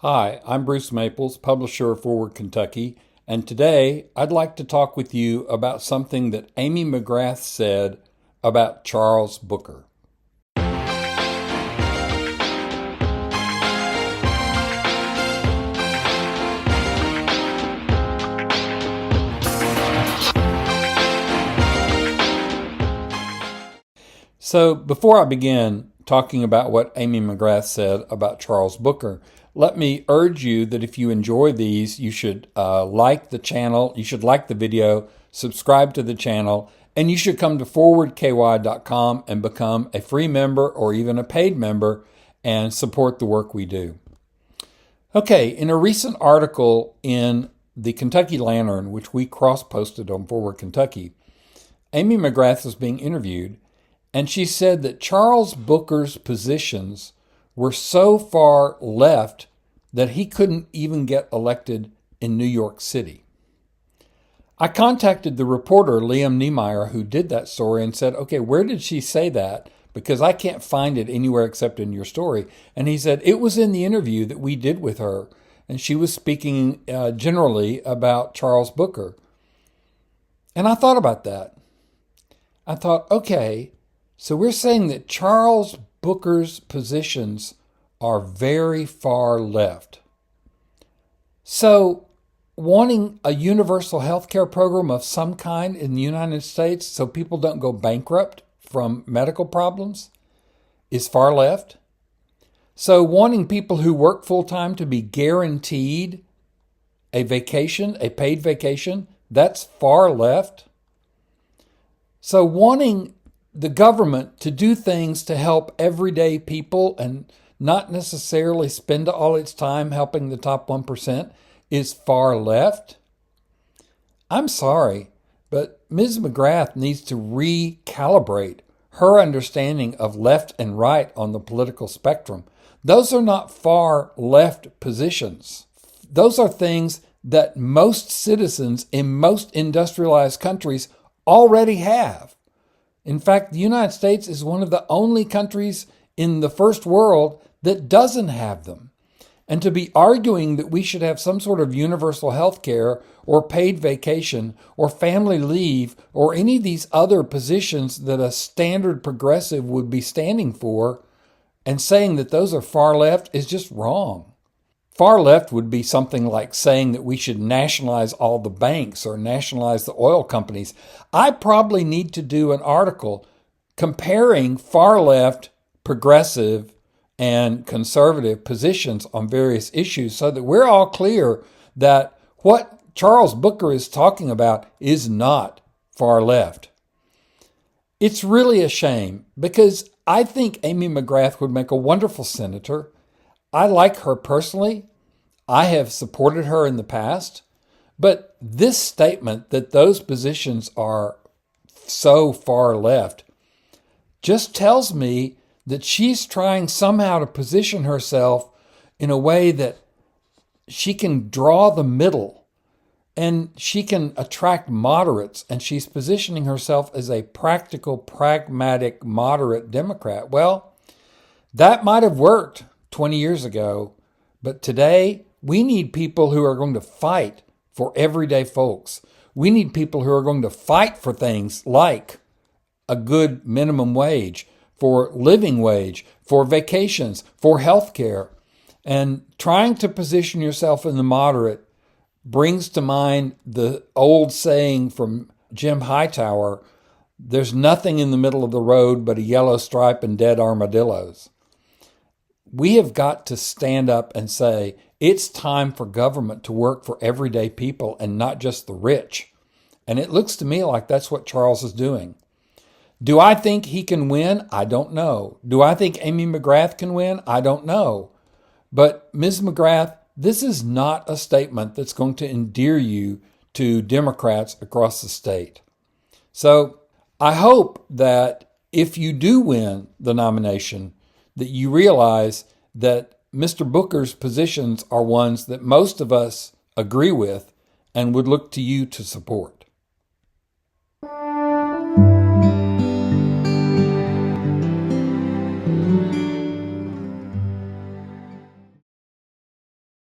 Hi, I'm Bruce Maples, publisher of Forward Kentucky, and today I'd like to talk with you about something that Amy McGrath said about Charles Booker. So, before I begin talking about what Amy McGrath said about Charles Booker, let me urge you that if you enjoy these, you should like the channel, you should like the video, subscribe to the channel, and you should come to forwardky.com and become a free member or even a paid member and support the work we do. Okay, in a recent article in the Kentucky Lantern, which we cross-posted on Forward Kentucky, Amy McGrath was being interviewed, and she said that Charles Booker's positions were so far left that he couldn't even get elected in New York City. I contacted the reporter, Liam Niemeyer, who did that story and said, okay, where did she say that? Because I can't find it anywhere except in your story. And he said, it was in the interview that we did with her. And she was speaking generally about Charles Booker. And I thought about that. I thought, okay, so we're saying that Charles Booker's positions are very far left. So wanting a universal health care program of some kind in the United States so people don't go bankrupt from medical problems is far left. So wanting people who work full-time to be guaranteed a vacation, a paid vacation, that's far left. So wanting the government to do things to help everyday people and not necessarily spend all its time helping the top 1% is far left. I'm sorry, but Ms. McGrath needs to recalibrate her understanding of left and right on the political spectrum. Those are not far left positions. Those are things that most citizens in most industrialized countries already have. In fact, the United States is one of the only countries in the first world that doesn't have them. And to be arguing that we should have some sort of universal health care or paid vacation or family leave or any of these other positions that a standard progressive would be standing for and saying that those are far left is just wrong. Far left would be something like saying that we should nationalize all the banks or nationalize the oil companies. I probably need to do an article comparing far left, progressive, and conservative positions on various issues so that we're all clear that what Charles Booker is talking about is not far left. It's really a shame because I think Amy McGrath would make a wonderful senator. I like her personally. I have supported her in the past. But this statement that those positions are so far left just tells me that she's trying somehow to position herself in a way that she can draw the middle and she can attract moderates, and she's positioning herself as a practical, pragmatic, moderate Democrat. Well, that might have worked 20 years ago, but today we need people who are going to fight for everyday folks. We need people who are going to fight for things like a good minimum wage, for living wage, for vacations, for health care. And trying to position yourself in the moderate brings to mind the old saying from Jim Hightower, there's nothing in the middle of the road but a yellow stripe and dead armadillos. We have got to stand up and say, it's time for government to work for everyday people and not just the rich. And it looks to me like that's what Charles is doing. Do I think he can win? I don't know. Do I think Amy McGrath can win? I don't know. But Ms. McGrath, this is not a statement that's going to endear you to Democrats across the state. So I hope that if you do win the nomination, that you realize that Mr. Booker's positions are ones that most of us agree with and would look to you to support.